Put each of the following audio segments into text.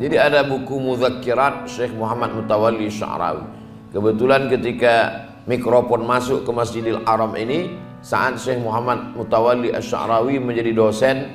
Jadi ada buku Mudzakirat Syekh Muhammad Mutawalli Sya'rawi. Kebetulan ketika mikrofon masuk ke Masjidil Haram ini saat Syekh Muhammad Mutawalli Sya'rawi menjadi dosen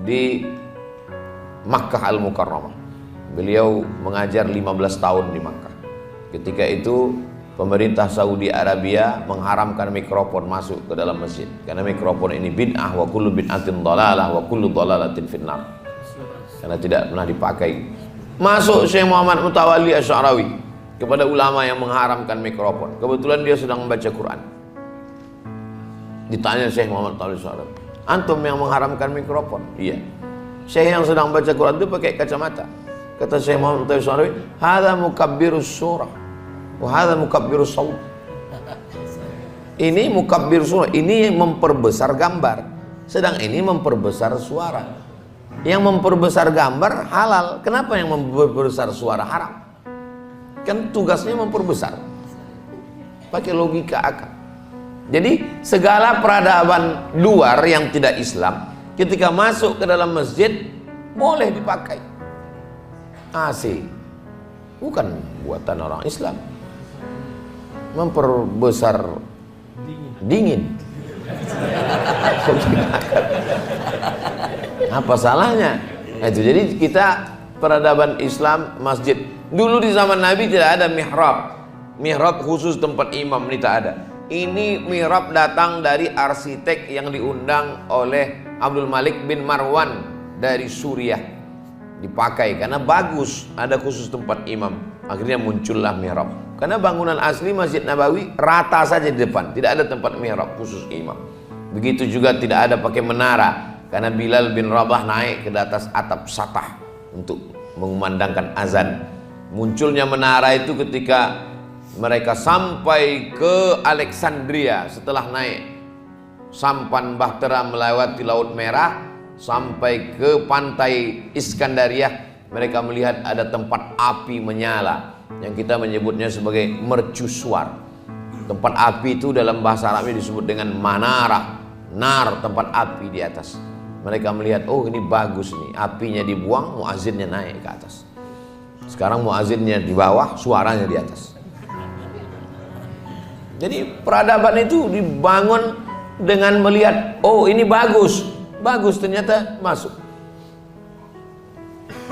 di Makkah Al-Mukarramah. Beliau mengajar 15 tahun di Makkah. Ketika itu pemerintah Saudi Arabia mengharamkan mikrofon masuk ke dalam masjid karena mikrofon ini bid'ah, wa kullu bid'atin dhalalah wa kullu dhalalatin finnar, karena tidak pernah dipakai. Masuk Syekh Muhammad Mutawalli Sya'rawi kepada ulama yang mengharamkan mikrofon. Kebetulan dia sedang membaca Quran. Ditanya Syekh Muhammad Mutawalli Sya'rawi, antum yang mengharamkan mikrofon? Iya. Syekh yang sedang baca Quran itu pakai kacamata. Kata Syekh Muhammad Mutawalli Sya'rawi, hadza mukabbirus surah wa hadza mukabbirus shaut. Ini mukabbir surah, ini memperbesar gambar, sedang ini memperbesar suara. Yang memperbesar gambar halal, kenapa yang memperbesar suara haram? Kan tugasnya memperbesar. Pakai logika akal. Jadi segala peradaban luar yang tidak Islam ketika masuk ke dalam masjid boleh dipakai. AC bukan buatan orang Islam. Memperbesar dingin. Apa salahnya? Itu jadi kita peradaban Islam masjid. Dulu di zaman Nabi tidak ada mihrab. Mihrab khusus tempat imam ini tak ada. Ini mihrab datang dari arsitek yang diundang oleh Abdul Malik bin Marwan dari Suriah. Dipakai karena bagus, ada khusus tempat imam. Akhirnya muncullah mihrab. Karena bangunan asli Masjid Nabawi rata saja di depan, tidak ada tempat mihrab khusus imam. Begitu juga tidak ada pakai menara, karena Bilal bin Rabah naik ke atas atap satah untuk mengumandangkan azan. Munculnya menara itu ketika mereka sampai ke Alexandria setelah naik sampan Bahtera melewati Laut Merah sampai ke pantai Iskandaria. Mereka melihat ada tempat api menyala yang kita menyebutnya sebagai mercusuar. Tempat api itu dalam bahasa Arabnya disebut dengan manara, nar, tempat api di atas. Mereka melihat, oh ini bagus nih, apinya dibuang, muazzinnya naik ke atas. Sekarang muazzinnya di bawah, suaranya di atas. Jadi peradaban itu dibangun dengan melihat, oh ini bagus, bagus, ternyata masuk.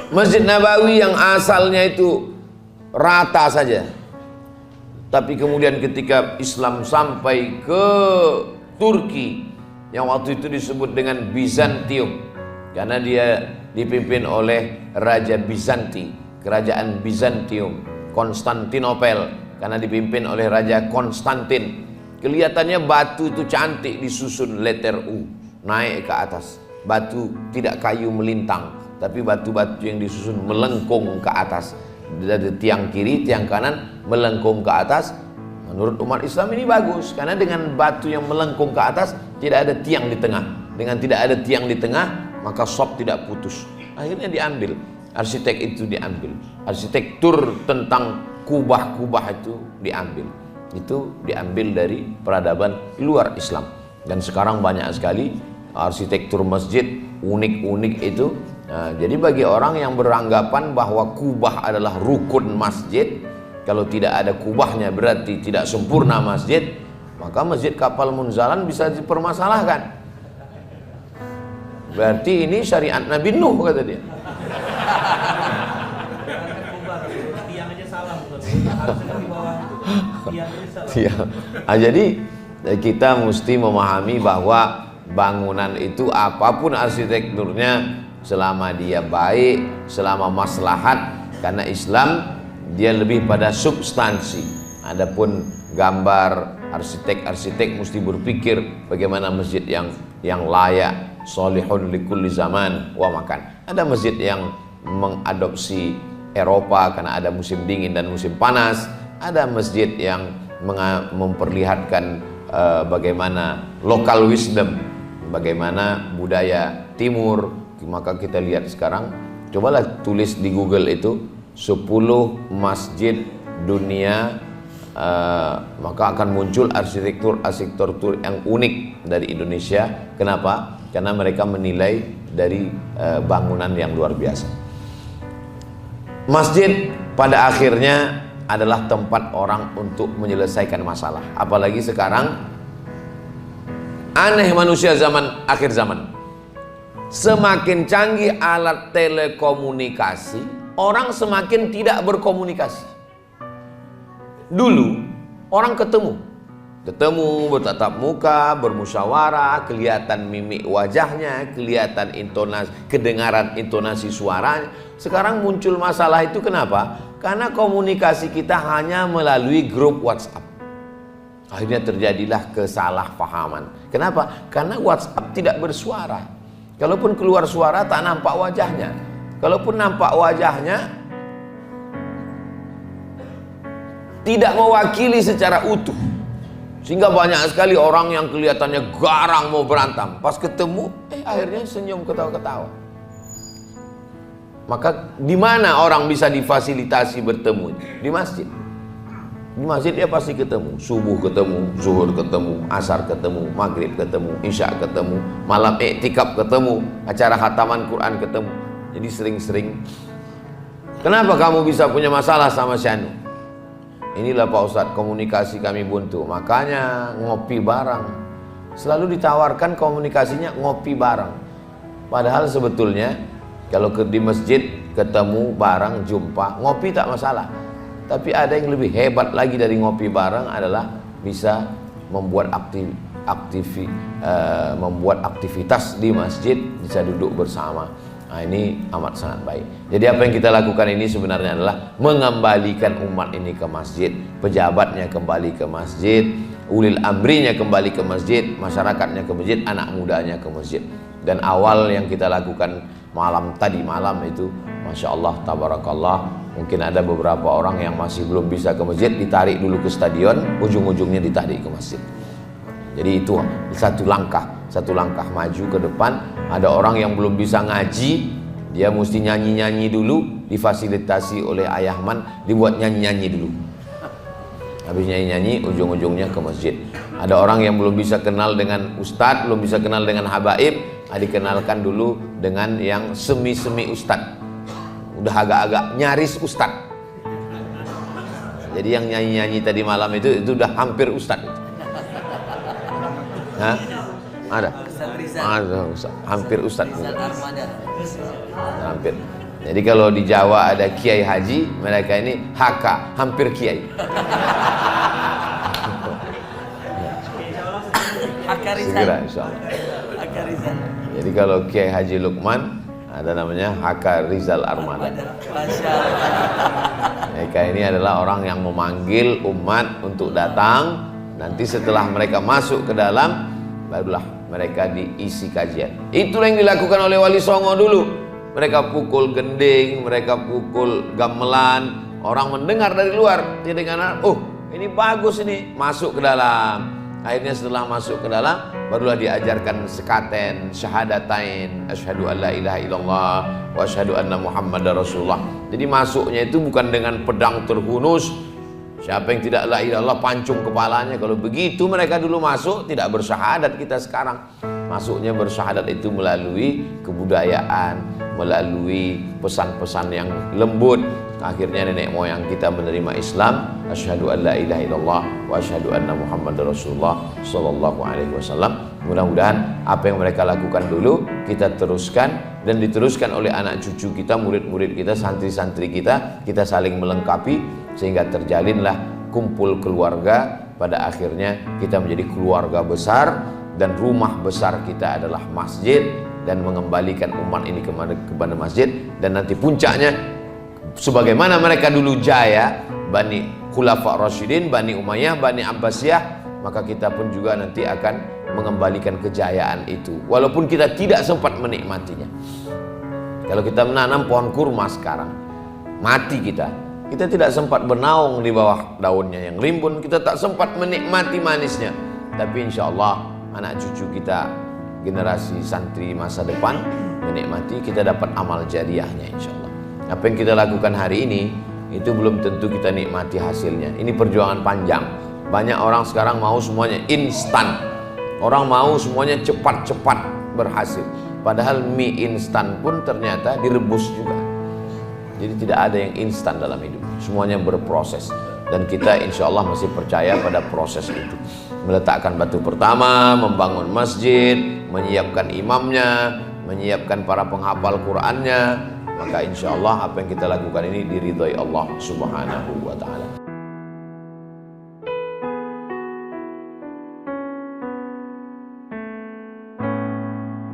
Masjid Nabawi yang asalnya itu rata saja, tapi kemudian ketika Islam sampai ke Turki yang waktu itu disebut dengan Bizantium karena dia dipimpin oleh Raja Bizanti, kerajaan Bizantium, Konstantinopel karena dipimpin oleh Raja Konstantin. Kelihatannya batu itu cantik disusun letter U naik ke atas. Batu tidak kayu melintang, tapi batu-batu yang disusun melengkung ke atas. Dari tiang kiri, tiang kanan melengkung ke atas. Menurut umat Islam ini bagus karena dengan batu yang melengkung ke atas tidak ada tiang di tengah. Dengan tidak ada tiang di tengah maka sop tidak putus. Akhirnya diambil, arsitek itu diambil, arsitektur tentang kubah-kubah itu diambil. Itu diambil dari peradaban luar Islam. Dan sekarang banyak sekali arsitektur masjid unik-unik itu. Nah, jadi bagi orang yang beranggapan bahwa kubah adalah rukun masjid, kalau tidak ada kubahnya berarti tidak sempurna masjid, maka masjid Kapal Munzalan bisa dipermasalahkan. Berarti ini syariat Nabi Nuh, kata dia. Jadi kita mesti memahami bahwa bangunan itu apapun arsitekturnya, selama dia baik, selama maslahat, karena Islam dia lebih pada substansi. Adapun gambar, arsitek mesti berpikir bagaimana masjid yang layak, solihun likulli zaman wa makan. Ada masjid yang mengadopsi Eropa karena ada musim dingin dan musim panas. Ada masjid yang memperlihatkan bagaimana local wisdom, bagaimana budaya timur. Maka kita lihat sekarang, cobalah tulis di Google itu 10 masjid dunia, maka akan muncul arsitektur yang unik dari Indonesia. Kenapa? Karena mereka menilai dari bangunan yang luar biasa. Masjid pada akhirnya adalah tempat orang untuk menyelesaikan masalah. Apalagi sekarang aneh manusia zaman akhir zaman. Semakin canggih alat telekomunikasi, orang semakin tidak berkomunikasi. Dulu orang ketemu, bertatap muka, bermusyawarah, kelihatan mimik wajahnya, kelihatan intonasi, kedengaran intonasi suaranya. Sekarang muncul masalah itu kenapa? Karena komunikasi kita hanya melalui grup WhatsApp. Akhirnya terjadilah kesalahpahaman. Kenapa? Karena WhatsApp tidak bersuara. Kalaupun keluar suara tak nampak wajahnya. Kalaupun nampak wajahnya tidak mewakili secara utuh. Sehingga banyak sekali orang yang kelihatannya garang mau berantem, pas ketemu akhirnya senyum ketawa-ketawa. Maka di mana orang bisa difasilitasi bertemu? Di masjid. Di masjid dia pasti ketemu, subuh ketemu, zuhur ketemu, asar ketemu, maghrib ketemu, isya ketemu, malam iktikaf ketemu, acara khataman Quran ketemu. Jadi sering-sering. Kenapa kamu bisa punya masalah sama Syanu? Inilah Pak Ustadz, komunikasi kami buntu, makanya ngopi bareng. Selalu ditawarkan komunikasinya ngopi bareng. Padahal sebetulnya kalau di masjid ketemu bareng, jumpa, ngopi tak masalah. Tapi ada yang lebih hebat lagi dari ngopi bareng adalah bisa membuat aktivitas di masjid, bisa duduk bersama. Nah, ini amat sangat baik. Jadi apa yang kita lakukan ini sebenarnya adalah mengembalikan umat ini ke masjid, pejabatnya kembali ke masjid, ulil amrinya kembali ke masjid, masyarakatnya ke masjid, anak mudanya ke masjid. Dan awal yang kita lakukan malam itu, Masya Allah, tabarakallah, mungkin ada beberapa orang yang masih belum bisa ke masjid, ditarik dulu ke stadion, ujung-ujungnya ditarik ke masjid. Jadi itu satu langkah maju ke depan. Ada orang yang belum bisa ngaji, dia mesti nyanyi-nyanyi dulu, difasilitasi oleh Ayahman, dibuat nyanyi-nyanyi dulu. Habis nyanyi-nyanyi, ujung-ujungnya ke masjid. Ada orang yang belum bisa kenal dengan ustadz, belum bisa kenal dengan habaib, dikenalkan dulu dengan yang semi-semi ustadz. Udah agak-agak nyaris ustadz. Jadi yang nyanyi-nyanyi tadi malam itu udah hampir ustadz itu. Hah? Ada? Ada, hampir ustadz. Hampir. Jadi kalau di Jawa ada kiai haji, mereka ini HK, hampir kiai. Segera insyaallah. Jadi kalau Kiai Haji Lukman ada namanya HK Rizal Armada. Mereka ini adalah orang yang memanggil umat untuk datang. Nanti setelah mereka masuk ke dalam, barulah mereka diisi kajian. Itulah yang dilakukan oleh Wali Songo dulu. Mereka pukul gending, mereka pukul gamelan. Orang mendengar dari luar, dia dengar, oh ini bagus ini, masuk ke dalam. Akhirnya setelah masuk ke dalam, barulah diajarkan sekaten, syahadatain, asyhadu an la ilaha illallah wa asyhadu anna muhammadar rasulullah. Jadi masuknya itu bukan dengan pedang terhunus. Siapa yang tidak la ilaha illallah pancung kepalanya. Kalau begitu mereka dulu masuk tidak bersyahadat, kita sekarang masuknya bersyahadat itu melalui kebudayaan, melalui pesan-pesan yang lembut. Akhirnya nenek moyang kita menerima Islam, asyhadu an la ilaha illallah wa asyhadu anna muhammadar rasulullah sallallahu alaihi wasallam. Mudah-mudahan apa yang mereka lakukan dulu kita teruskan dan diteruskan oleh anak cucu kita, murid-murid kita, santri-santri kita saling melengkapi sehingga terjalinlah kumpul keluarga. Pada akhirnya kita menjadi keluarga besar dan rumah besar kita adalah masjid, dan mengembalikan umat ini kepada masjid. Dan nanti puncaknya sebagaimana mereka dulu jaya, Bani Khulafa Rasyidin, Bani Umayyah, Bani Abbasiyah, maka kita pun juga nanti akan mengembalikan kejayaan itu, walaupun kita tidak sempat menikmatinya. Kalau kita menanam pohon kurma sekarang, mati kita tidak sempat bernaung di bawah daunnya yang rimbun, kita tak sempat menikmati manisnya. Tapi insya Allah anak cucu kita, generasi santri masa depan menikmati, kita dapat amal jariahnya insya Allah. Apa yang kita lakukan hari ini itu belum tentu kita nikmati hasilnya. Ini perjuangan panjang. Banyak orang sekarang mau semuanya instan. Orang mau semuanya cepat-cepat berhasil. Padahal mie instan pun ternyata direbus juga. Jadi tidak ada yang instan dalam hidup, semuanya berproses. Dan kita insya Allah masih percaya pada proses itu. Meletakkan batu pertama, membangun masjid, menyiapkan imamnya, menyiapkan para penghafal Qur'annya, maka insya Allah apa yang kita lakukan ini diridhoi Allah Subhanahu wa ta'ala.